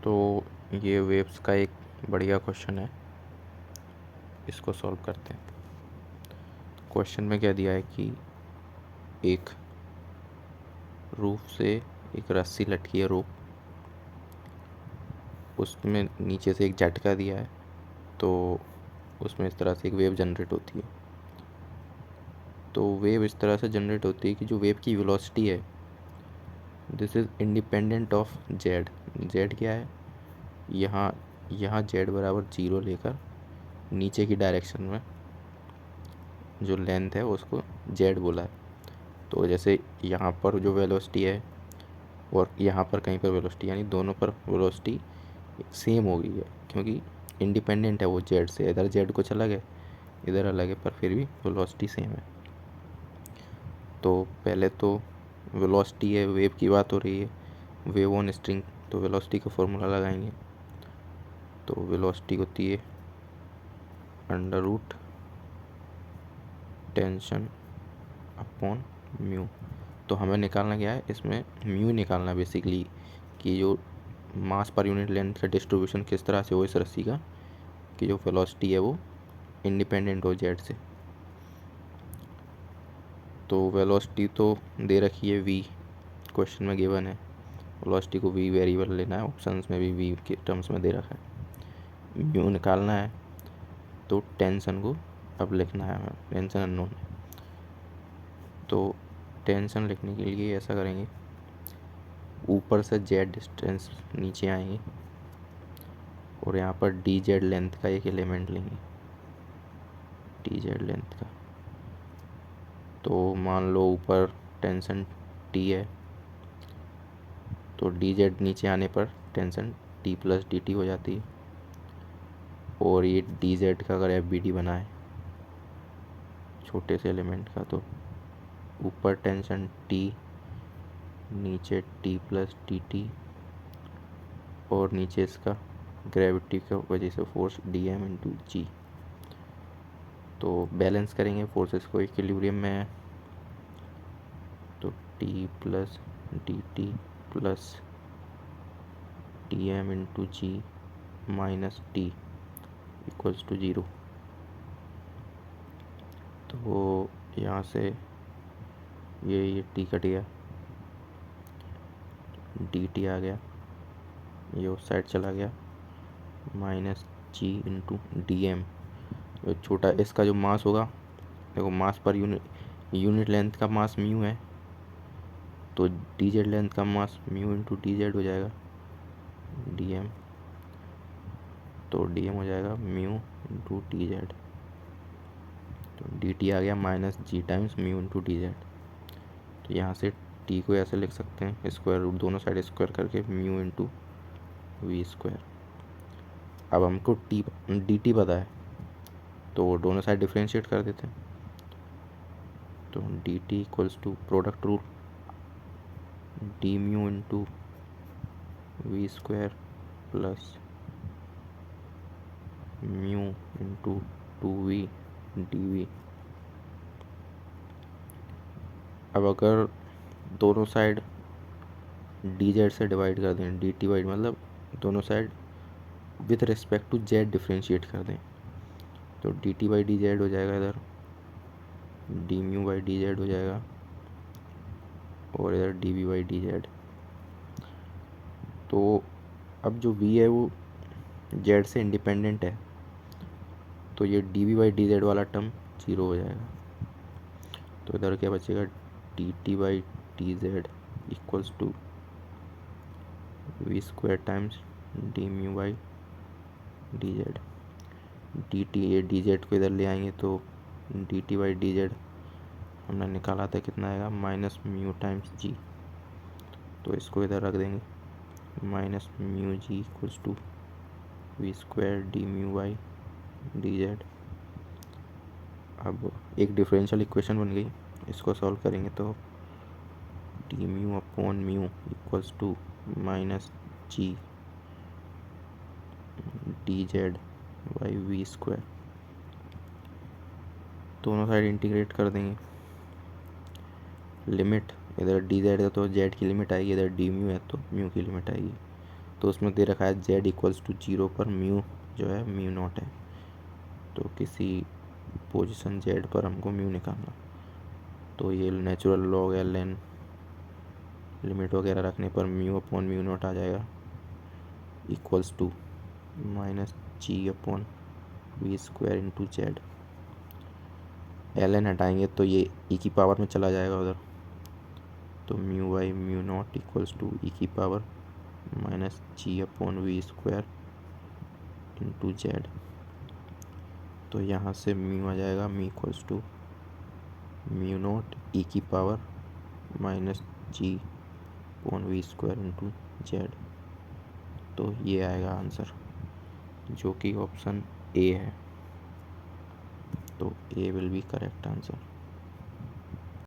तो ये वेव्स का एक बढ़िया क्वेश्चन है, इसको सॉल्व करते हैं। क्वेश्चन में क्या दिया है कि एक रूफ से एक रस्सी लटकी है, रोप, उसमें नीचे से एक झटका दिया है, तो उसमें इस तरह से एक वेव जनरेट होती है। तो वेव इस तरह से जनरेट होती है कि जो वेव की वेलोसिटी है, this is independent of Z. Z क्या है, यहाँ जेड बराबर 0 लेकर नीचे की डायरेक्शन में जो लेंथ है उसको जेड बोला है। तो जैसे यहाँ पर जो वेलोसिटी है और यहाँ पर कहीं पर वेलोसिटी, यानी दोनों पर वेलोसिटी सेम हो गई है, क्योंकि इंडिपेंडेंट है वो जेड से। इधर जेड कुछ अलग है, इधर अलग है, पर फिर भी वेलोसिटी सेम है। तो पहले तो वेलोसिटी है, वेव की बात हो रही है, वेव ऑन स्ट्रिंग, तो वेलोसिटी का फॉर्मूला लगाएंगे। तो वेलोसिटी होती है under root tension upon mu. तो हमें निकालना क्या है, इसमें म्यू निकालना है बेसिकली, कि जो मास पर यूनिट लेंथ का डिस्ट्रीब्यूशन किस तरह से हो इस रस्सी का, कि जो वेलोसिटी है वो इंडिपेंडेंट हो जेड से। तो वेलोसिटी तो दे रखी है v, क्वेश्चन में गिवन है। वेलोसिटी को v वेरिएबल लेना है, ऑप्शंस में भी v के टर्म्स में दे रखा है। म्यू निकालना है, तो टेंशन को अब लिखना है हमें, टेंशन अननोन है। तो टेंशन लिखने के लिए ऐसा करेंगे, ऊपर से जेड डिस्टेंस नीचे आएंगे और यहाँ पर डी जेड लेंथ का एक एलिमेंट लेंगे, डी जेड लेंथ का। तो मान लो ऊपर टेंशन टी है, तो डी जेड नीचे आने पर tension T plus D T हो जाती है। और ये डी जेड का अगर एफ बी डी बना है छोटे से एलिमेंट का, तो ऊपर टेंशन टी, नीचे टी प्लस डी टी, और नीचे इसका ग्रेविटी की वजह से force D M into G. तो बैलेंस करेंगे फोर्सेस को, इक्विलिब्रियम में है, तो T plus D T plus T M into G minus T equals to 0। तो यहाँ से ये टी कट गया, डी टी आ गया, ये उस साइड चला गया, minus G into D M. जो छोटा इसका जो मास होगा, देखो मास पर यूनिट लेंथ का मास म्यू है, तो डी जेड लेंथ का mass mu into d Z हो जाएगा, डी एम। तो डी एम हो जाएगा म्यू इंटू डी जेड, तो डी टी आ गया minus g times mu into d Z. तो यहाँ से टी को ऐसे लिख सकते हैं, स्क्वायर रूट दोनों साइड स्क्वायर करके म्यू इंटू वी स्क्वायर। अब हमको डी टी पता है, तो दोनों साइड डिफ्रेंशिएट कर देते हैं। तो D T equals to product rule, D mu into we square plus mu into 2v D V. अब अगर दोनों साइड डी जेड से डिवाइड कर दें, डी टी वाइड मतलब दोनों side with respect to Z differentiate कर दें, तो D T by D Z हो जाएगा, इधर D mu by D Z हो जाएगा, और इधर D V by D Z. तो अब जो v है वो जेड से इंडिपेंडेंट है, तो ये D V by D Z वाला टर्म 0 हो जाएगा। तो इधर क्या बचेगा, D T by D Z equals to V square times D mu by D Z. D T, ये डी जेड को इधर ले आएंगे, तो D T by D Z हमने निकाला था, कितना आएगा, माइनस म्यू टाइम्स जी। तो इसको इधर रख देंगे, minus mu G equals to V square D mu by D Z. अब एक डिफरेंशियल इक्वेशन बन गई, इसको सॉल्व करेंगे तो D mu upon mu equals to minus G D Z by V square. दोनों साइड इंटीग्रेट कर देंगे, लिमिट इधर डी जेड है तो जेड की लिमिट आएगी, इधर डी म्यू है तो म्यू की लिमिट आएगी। तो उसमें दे रखा है z इक्वल्स टू 0 पर म्यू जो है म्यू नॉट है। तो किसी पोजीशन z पर हमको म्यू निकालना, तो ये नेचुरल लॉग ln लिमिट वगैरह रखने पर म्यू अपॉन म्यू नॉट आ जाएगा equals to minus ji upon we square into Z. ln हटाएंगे तो ये e की पावर में चला जाएगा उधर, तो mu by mu nought equals to e की power minus ji upon we square into z. तो यहाँ से म्यू आ जाएगा, mu equals to mu nought e की power minus ji upon we square into z. तो ये आएगा आंसर, जो कि ऑप्शन ए है। तो ए विल बी करेक्ट आंसर।